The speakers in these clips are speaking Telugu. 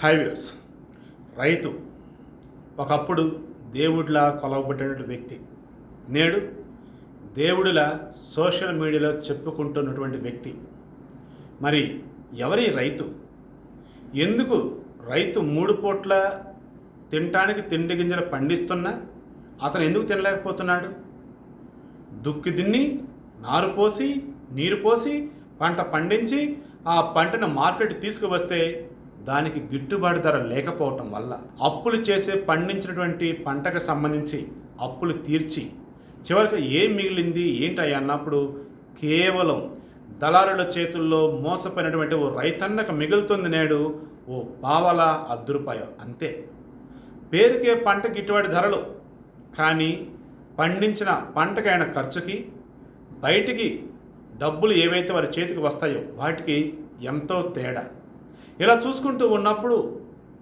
హైవేర్స్ రైతు ఒకప్పుడు దేవుడిలా కొలవబడిన వ్యక్తి, నేడు దేవుడిలా సోషల్ మీడియాలో చెప్పుకుంటున్నటువంటి వ్యక్తి. మరి ఎవరి రైతు? ఎందుకు రైతు 3 పూట్ల తినటానికి తిండి గింజలు పండిస్తున్నా అతను ఎందుకు తినలేకపోతున్నాడు? దుక్కి దున్ని నారు పోసి నీరు పోసి పంట పండించి ఆ పంటను మార్కెట్ తీసుకువస్తే దానికి గిట్టుబాటు ధర లేకపోవటం వల్ల అప్పులు చేసే పండించినటువంటి పంటకు సంబంధించి అప్పులు తీర్చి చివరికి ఏం మిగిలింది ఏంటి అన్నప్పుడు కేవలం దళారుల చేతుల్లో మోసపోయినటువంటి ఓ రైతన్నకు మిగులుతుంది నేడు ఓ పావల రూపాయలు అంతే. పేరుకే పంట గిట్టుబాటు ధరలు, కానీ పండించిన పంటకైన ఖర్చుకి బయటికి డబ్బులు ఏవైతే వారి చేతికి వస్తాయో వాటికి ఎంతో తేడా. ఇలా చూసుకుంటూ ఉన్నప్పుడు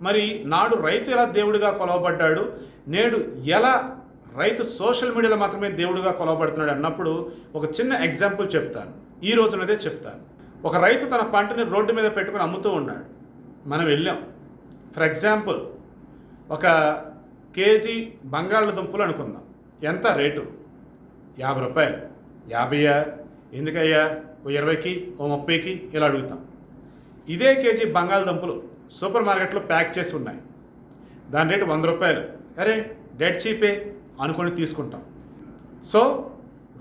మరి నాడు రైతు ఎలా దేవుడిగా కొలవబడ్డాడు, నేడు ఎలా రైతు సోషల్ మీడియాలో మాత్రమే దేవుడిగా కొలవబడుతున్నాడు అన్నప్పుడు ఒక చిన్న ఎగ్జాంపుల్ చెప్తాను. ఈ రోజునదే చెప్తాను. ఒక రైతు తన పంటని రోడ్డు మీద పెట్టుకుని అమ్ముతూ ఉన్నాడు. మనం వెళ్ళాం. ఫర్ ఎగ్జాంపుల్ ఒక కేజీ బంగాళదుంపలు అనుకుందాం. ఎంత రేటు? 50 రూపాయలు. 50యా? ఎందుకయ్యా? ఓ 20కి, ఓ 30కి ఇలా అడుగుతాం. ఇదే కేజీ బంగాళదుంపలు సూపర్ మార్కెట్లో ప్యాక్ చేసి ఉన్నాయి. దాని రేటు 100 రూపాయలు. అరే డెడ్ చీపే అనుకొని తీసుకుంటాం. సో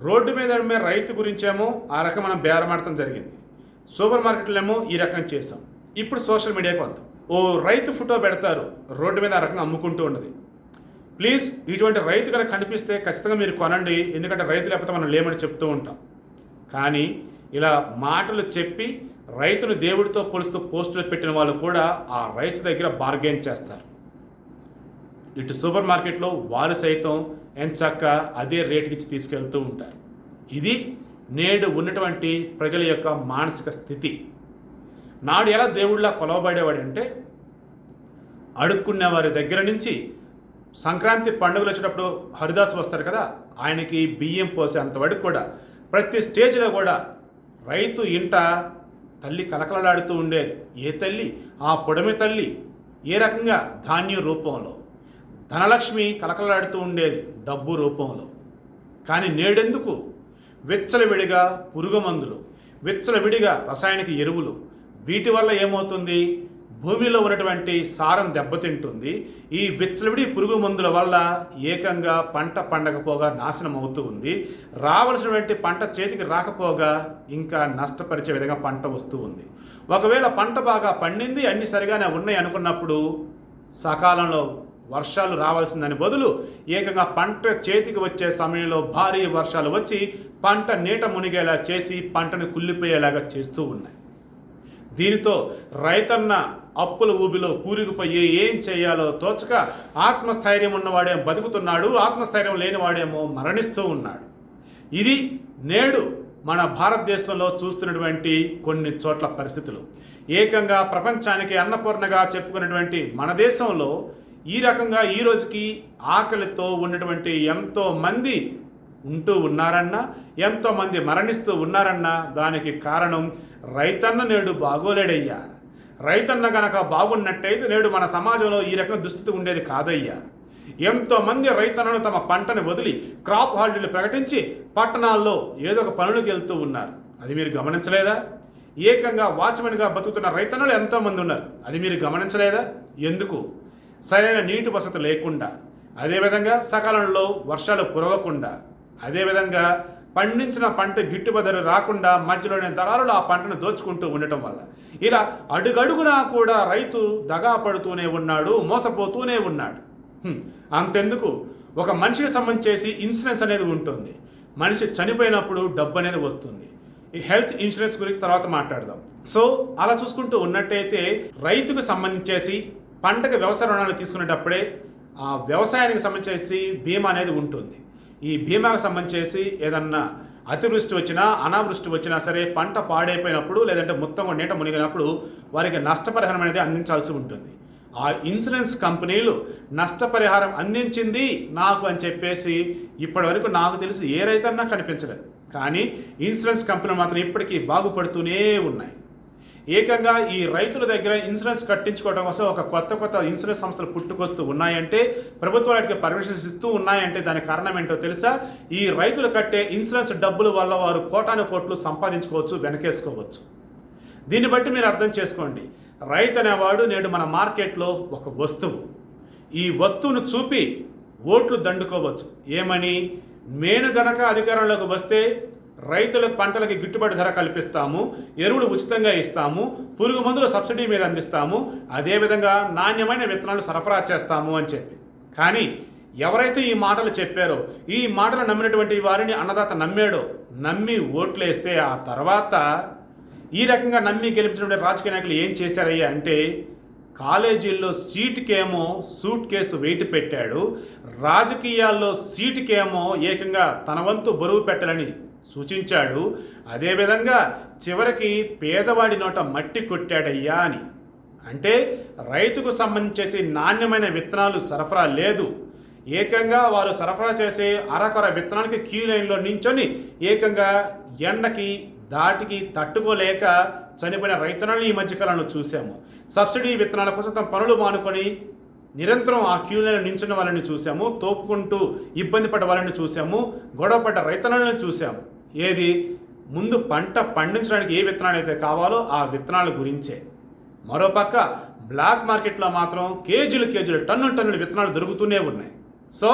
రోడ్డు మీద రైతు గురించేమో ఆ రకం మనం బేరమాడటం జరిగింది. సూపర్ మార్కెట్లో ఏమో ఈ రకం చేసాం. ఇప్పుడు సోషల్ మీడియాకి వద్దాం. ఓ రైతు ఫోటో పెడతారు, రోడ్డు మీద ఆ రకంగా అమ్ముకుంటూ ఉన్నది. ప్లీజ్ ఇటువంటి రైతు కనుక కనిపిస్తే ఖచ్చితంగా మీరు కొనండి, ఎందుకంటే రైతు లేకపోతే మనం లేమని చెప్తూ ఉంటాం. కానీ ఇలా మాటలు చెప్పి రైతును దేవుడితో పోలుస్తూ పోస్టులు పెట్టిన వాళ్ళు కూడా ఆ రైతు దగ్గర బార్గెన్ చేస్తారు. ఇటు సూపర్ మార్కెట్లో వారు సైతం ఎంచక్క అదే రేటుకి ఇచ్చి తీసుకెళ్తూ ఉంటారు. ఇది నేడు ఉన్నటువంటి ప్రజల యొక్క మానసిక స్థితి. నాడు ఎలా దేవుడిలా కొలవబడేవాడంటే అడుక్కునే వారి దగ్గర నుంచి సంక్రాంతి పండుగలు వచ్చేటప్పుడు హరిదాస్ వస్తారు కదా, ఆయనకి బియ్యం పోసే అంతవరకు కూడా ప్రతి స్టేజ్లో కూడా రైతు ఇంట తల్లి కలకలలాడుతూ ఉండేది. ఏ తల్లి? ఆ పొడమి తల్లి. ఏ రకంగా? ధాన్యం రూపంలో. ధనలక్ష్మి కలకలాడుతూ ఉండేది డబ్బు రూపంలో. కానీ నేడెందుకు? విచ్చలవిడిగా పురుగు మందులు, విచ్చలవిడిగా రసాయనిక ఎరువులు. వీటి వల్ల ఏమవుతుంది? భూమిలో ఉన్నటువంటి సారం దెబ్బతింటుంది. ఈ విచ్చలవిడి పురుగు మందుల వల్ల ఏకంగా పంట పండకపోగా నాశనం అవుతూ ఉంది. రావాల్సినటువంటి పంట చేతికి రాకపోగా ఇంకా నష్టపరిచే విధంగా పంట వస్తూ ఉంది. ఒకవేళ పంట బాగా పండింది, అన్ని సరిగానే ఉన్నాయి అనుకున్నప్పుడు సకాలంలో వర్షాలు రావాల్సిందని బదులు ఏకంగా పంట చేతికి వచ్చే సమయంలో భారీ వర్షాలు వచ్చి పంట నీట మునిగేలా చేసి పంటను కుళ్ళిపోయేలాగా చేస్తూ ఉన్నాయి. దీనితో రైతన్న అప్పుల ఊబిలో కూరుకుపోయి ఏం చేయాలో తోచక ఆత్మస్థైర్యం ఉన్నవాడేమో బతుకుతున్నాడు, ఆత్మస్థైర్యం లేనివాడేమో మరణిస్తూ ఉన్నాడు. ఇది నేడు మన భారతదేశంలో చూస్తున్నటువంటి కొన్ని చోట్ల పరిస్థితులు. ఏకంగా ప్రపంచానికి అన్నపూర్ణగా చెప్పుకున్నటువంటి మన దేశంలో ఈ రకంగా ఈ రోజుకి ఆకలితో ఉన్నటువంటి ఎంతోమంది ఉంటూ ఉన్నారన్నా, ఎంతోమంది మరణిస్తూ ఉన్నారన్నా దానికి కారణం రైతన్న నేడు బాగోలేడయ్యా. రైతన్న గనక బాగున్నట్టయితే నేడు మన సమాజంలో ఈ రకం దుస్థితి ఉండేది కాదయ్యా. ఎంతోమంది రైతన్నలు తమ పంటని వదిలి క్రాప్ హాలిడేలు ప్రకటించి పట్టణాల్లో ఏదో ఒక పనులకు వెళ్తూ ఉన్నారు. అది మీరు గమనించలేదా? ఏకంగా వాచ్మెన్గా బతుకుతున్న రైతన్నలు ఎంతోమంది ఉన్నారు. అది మీరు గమనించలేదా? ఎందుకు? సరైన నీటి వసతి లేకుండా, అదేవిధంగా సకాలంలో వర్షాలు కురవకుండా, అదేవిధంగా పండించిన పంట గిట్టుబాటు ధర రాకుండా మధ్యలోనే దళారులు ఆ పంటను దోచుకుంటూ ఉండటం వల్ల ఇలా అడుగడుగునా కూడా రైతు దగా పడుతూనే ఉన్నాడు, మోసపోతూనే ఉన్నాడు. అంతెందుకు, ఒక మనిషికి సంబంధించేసి ఇన్సూరెన్స్ అనేది ఉంటుంది. మనిషి చనిపోయినప్పుడు డబ్బు అనేది వస్తుంది. ఈ హెల్త్ ఇన్సూరెన్స్ గురించి తర్వాత మాట్లాడదాం. సో అలా చూసుకుంటూ ఉన్నట్టయితే రైతుకు సంబంధించేసి పంటకు వ్యవసాయ రుణాలు తీసుకునేటప్పుడే ఆ వ్యవసాయానికి సంబంధించేసి బీమా అనేది ఉంటుంది. ఈ బీమాకు సంబంధించేసి ఏదన్నా అతివృష్టి వచ్చినా అనావృష్టి వచ్చినా సరే పంట పాడైపోయినప్పుడు లేదంటే మొత్తం నీట మునిగినప్పుడు వారికి నష్టపరిహారం అనేది అందించాల్సి ఉంటుంది. ఆ ఇన్సూరెన్స్ కంపెనీలు నష్టపరిహారం అందించింది నాకు అని చెప్పేసి ఇప్పటి వరకు నాకు తెలిసి ఏ రైతన్నా కనిపించలేదు. కానీ ఇన్సూరెన్స్ కంపెనీలు మాత్రం ఇప్పటికీ బాగుపడుతూనే ఉన్నాయి. ఏకంగా ఈ రైతుల దగ్గర ఇన్సూరెన్స్ కట్టించుకోవడం కోసం ఒక కొత్త ఇన్సూరెన్స్ సంస్థలు పుట్టుకొస్తూ ఉన్నాయంటే, ప్రభుత్వానికి పర్మిషన్స్ ఇస్తూ ఉన్నాయంటే దానికి కారణం ఏంటో తెలుసా? ఈ రైతులు కట్టే ఇన్సూరెన్స్ డబ్బుల వల్ల వారు కోటాను కోట్లు సంపాదించుకోవచ్చు, వెనకేసుకోవచ్చు. దీన్ని బట్టి మీరు అర్థం చేసుకోండి, రైతు అనేవాడు నేడు మన మార్కెట్లో ఒక వస్తువు. ఈ వస్తువును చూపి ఓట్లు దండుకోవచ్చు. ఏమని? నేను గనక అధికారంలోకి వస్తే రైతులకు పంటలకి గిట్టుబాటు ధర కల్పిస్తాము, ఎరువులు ఉచితంగా ఇస్తాము, పురుగు మందులు సబ్సిడీ మీద అందిస్తాము, అదేవిధంగా నాణ్యమైన విత్తనాలు సరఫరా చేస్తాము అని చెప్పి. కానీ ఎవరైతే ఈ మాటలు చెప్పారో, ఈ మాటలు నమ్మినటువంటి వారిని అన్నదాత నమ్మాడో, నమ్మి ఓట్లేస్తే ఆ తర్వాత ఈ రకంగా నమ్మి గెలిపించినటువంటి రాజకీయ నాయకులు ఏం చేశారయ్యా అంటే, కాలేజీల్లో సీటుకేమో సూట్ కేసు వెయిట్ పెట్టాడు, రాజకీయాల్లో సీటుకేమో ఏకంగా తన వంతు బరువు పెట్టాలని సూచించాడు. అదేవిధంగా చివరికి పేదవాడి నోట మట్టి కొట్టాడయ్యా అని. అంటే రైతుకు సంబంధించేసి నాణ్యమైన విత్తనాలు సరఫరా లేదు. ఏకంగా వారు సరఫరా చేసే అరకొర విత్తనాలకి క్యూ లైన్లో నించొని ఏకంగా ఎండకి దాటికి తట్టుకోలేక చనిపోయిన రైతన్నలను ఈ మధ్యకాలంలో చూసాము. సబ్సిడీ విత్తనాల కోసం తమ పనులు మానుకొని నిరంతరం ఆ క్యూ లైన్లో నించున్న వాళ్ళని చూసాము, తోపుకుంటూ ఇబ్బంది పడ్డ వాళ్ళని చూసాము, గొడవపడ్డ రైతన్నలను చూసాము. ఏది? ముందు పంట పండించడానికి ఏ విత్తనాలు అయితే కావాలో ఆ విత్తనాల గురించే. మరోపక్క బ్లాక్ మార్కెట్లో మాత్రం కేజీలు టన్నుల విత్తనాలు దొరుకుతూనే ఉన్నాయి. సో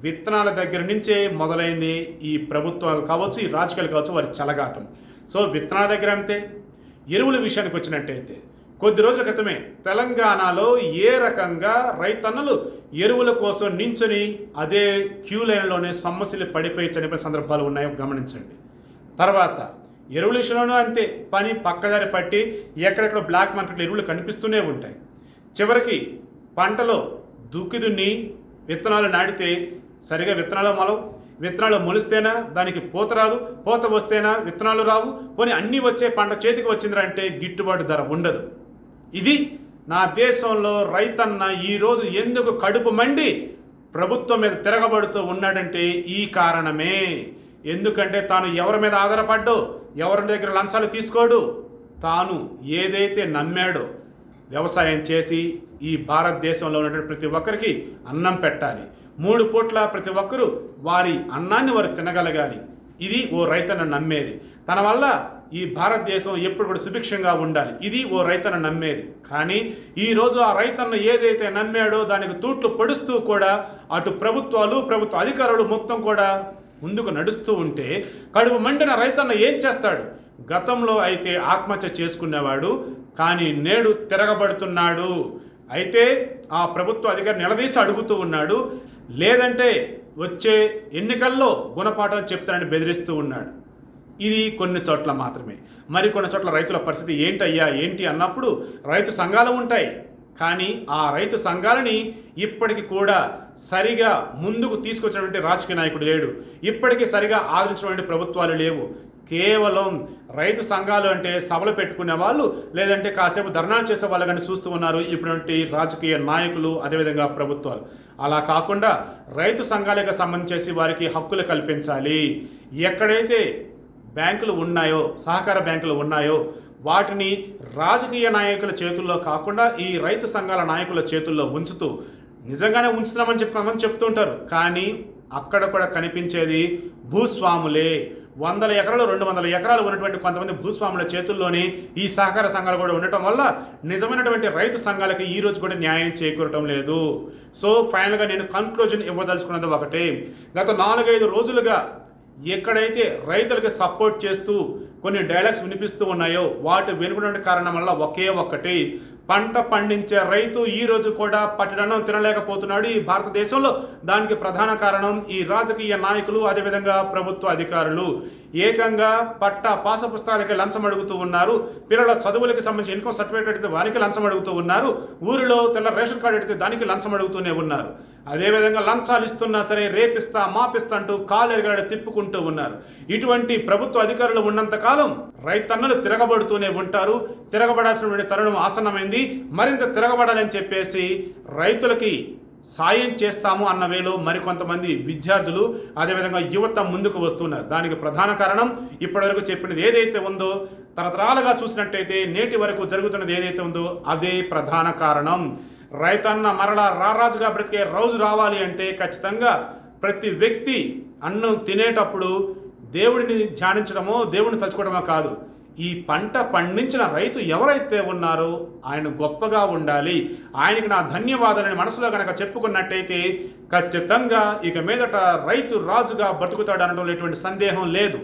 విత్తనాల దగ్గర నుంచే మొదలైంది ఈ ప్రభుత్వాలు కావచ్చు, ఈ రాజకీయాలు కావచ్చు, వారి చెలగాటం. సో విత్తనాల దగ్గర అంతే. ఎరువుల విషయానికి వచ్చినట్టయితే కొద్ది రోజుల క్రితమే తెలంగాణలో ఏ రకంగా రైతన్నలు ఎరువుల కోసం నించుని అదే క్యూ లైన్లోనే సమస్యలు పడిపోయి చనిపోయిన సందర్భాలు ఉన్నాయో గమనించండి. తర్వాత ఎరువుల విషయంలోనూ అంతే, పని పక్కదారి పట్టి ఎక్కడెక్కడ బ్లాక్ మార్కెట్లో ఎరువులు కనిపిస్తూనే ఉంటాయి. చివరికి పంటలో దుక్కి విత్తనాలు నాటితే సరిగా విత్తనాలు మొలిస్తేనా దానికి పూత రాదు, పూత వస్తేనా విత్తనాలు రావు, పోనీ అన్నీ వచ్చే పంట చేతికి వచ్చిందంటే గిట్టుబాటు ధర ఉండదు. ఇది నా దేశంలో రైతన్న ఈరోజు ఎందుకు కడుపు మండి ప్రభుత్వం మీద తిరగబడుతూ ఉన్నాడంటే ఈ కారణమే. ఎందుకంటే తాను ఎవరి మీద ఆధారపడ్డో, ఎవరి దగ్గర లంచాలు తీసుకోడు, తాను ఏదైతే నమ్మాడో వ్యవసాయం చేసి ఈ భారతదేశంలో ఉన్నటువంటి ప్రతి ఒక్కరికి అన్నం పెట్టాలి, 3 పూట్ల ప్రతి ఒక్కరూ వారి అన్నాన్ని వారు తినగలగాలి. ఇది ఓ రైతన్న నమ్మేది. తన వల్ల ఈ భారతదేశం ఎప్పుడు కూడా సుభిక్షంగా ఉండాలి. ఇది ఓ రైతన్న నమ్మేది. కానీ ఈరోజు ఆ రైతన్న ఏదైతే నమ్మాడో దానికి తూట్లు పడుస్తూ కూడా అటు ప్రభుత్వాలు, ప్రభుత్వ అధికారులు మొత్తం కూడా ముందుకు నడుస్తూ ఉంటే కడుపు మండిన రైతన్న ఏం చేస్తాడు? గతంలో అయితే ఆత్మహత్య చేసుకునేవాడు, కానీ నేడు తిరగబడుతున్నాడు. అయితే ఆ ప్రభుత్వ అధికారి నిలదీసి అడుగుతూ ఉన్నాడు, లేదంటే వచ్చే ఎన్నికల్లో గుణపాఠం చెప్తానని బెదిరిస్తూ ఉన్నాడు. ఇది కొన్ని చోట్ల మాత్రమే. మరికొన్ని చోట్ల రైతుల పరిస్థితి ఏంటి అన్నప్పుడు రైతు సంఘాలు ఉంటాయి, కానీ ఆ రైతు సంఘాలని ఇప్పటికి కూడా సరిగా ముందుకు తీసుకొచ్చినటువంటి రాజకీయ నాయకుడు లేడు. ఇప్పటికీ సరిగా ఆదరించినటువంటి ప్రభుత్వాలు లేవు. కేవలం రైతు సంఘాలు అంటే సభలు పెట్టుకునే వాళ్ళు, లేదంటే కాసేపు ధర్నాలు చేసే వాళ్ళు కానీ చూస్తూ ఉన్నారు ఇప్పుడున్నటువంటి రాజకీయ నాయకులు, అదేవిధంగా ప్రభుత్వాలు. అలా కాకుండా రైతు సంఘాలకు సంబంధించేసి వారికి హక్కులు కల్పించాలి. ఎక్కడైతే బ్యాంకులు ఉన్నాయో, సహకార బ్యాంకులు ఉన్నాయో వాటిని రాజకీయ నాయకుల చేతుల్లో కాకుండా ఈ రైతు సంఘాల నాయకుల చేతుల్లో ఉంచుతూ, నిజంగానే ఉంచుతున్నామని కొంతమంది చెప్తుంటారు, కానీ అక్కడ కూడా కనిపించేది భూస్వాములే. 100 ఎకరాలు 200 ఎకరాలు ఉన్నటువంటి కొంతమంది భూస్వాముల చేతుల్లోనే ఈ సహకార సంఘాలు కూడా ఉండటం వల్ల నిజమైనటువంటి రైతు సంఘాలకి ఈ రోజు కూడా న్యాయం చేకూరటం లేదు. సో ఫైనల్గా నేను కన్క్లూజన్ ఇవ్వదలుచుకున్నది ఒకటే, గత 4-5 రోజులుగా ఎక్కడైతే రైతులకి సపోర్ట్ చేస్తూ కొన్ని డైలాగ్స్ వినిపిస్తూ ఉన్నాయో వాటి వెనుకటువంటి కారణం వల్ల ఒకే ఒక్కటి, పంట పండించే రైతు ఈ రోజు కూడా పట్టణం తినలేకపోతున్నాడు ఈ భారతదేశంలో. దానికి ప్రధాన కారణం ఈ రాజకీయ నాయకులు, అదేవిధంగా ప్రభుత్వ అధికారులు. ఏకంగా పాస పుస్తకాలకి లంచం అడుగుతూ ఉన్నారు, పిల్లల చదువులకి సంబంధించి ఇన్కమ్ సర్టిఫికేట్ అడిగితే దానికి లంచం అడుగుతూ ఉన్నారు, ఊరిలో తెల్ల రేషన్ కార్డు అడిగితే దానికి లంచం అడుగుతూనే ఉన్నారు. అదేవిధంగా లంచాలు ఇస్తున్నా సరే రేపిస్తా మాపిస్తా అంటూ కాలు ఎరగడ తిప్పుకుంటూ ఉన్నారు. ఇటువంటి ప్రభుత్వ అధికారులు ఉన్నంతకాలం రైతన్నలు తిరగబడుతూనే ఉంటారు. తిరగబడాల్సినటువంటి తరుణం ఆసన్నమైంది. మరింత తిరగబడాలని చెప్పేసి రైతులకి సాయం చేస్తాము అన్న వేలో మరికొంతమంది విద్యార్థులు, అదేవిధంగా యువత ముందుకు వస్తున్నారు. దానికి ప్రధాన కారణం ఇప్పటివరకు చెప్పినది ఏదైతే ఉందో, తరతరాలుగా చూసినట్టయితే నేటి వరకు జరుగుతున్నది ఏదైతే ఉందో అదే ప్రధాన కారణం. రైతన్న మరలా రారాజుగా బ్రతికే రోజు రావాలి అంటే ఖచ్చితంగా ప్రతి వ్యక్తి అన్నం తినేటప్పుడు దేవుడిని ధ్యానించడమో దేవుడిని తలుచుకోవడమో కాదు, ఈ పంట పండించిన రైతు ఎవరైతే ఉన్నారో ఆయన గొప్పగా ఉండాలి, ఆయనకి నా ధన్యవాదాలని మనసులో కనుక చెప్పుకున్నట్టయితే ఖచ్చితంగా ఇక మీదట రైతు రాజుగా బతుకుతాడు అనడంలో ఎటువంటి సందేహం లేదు.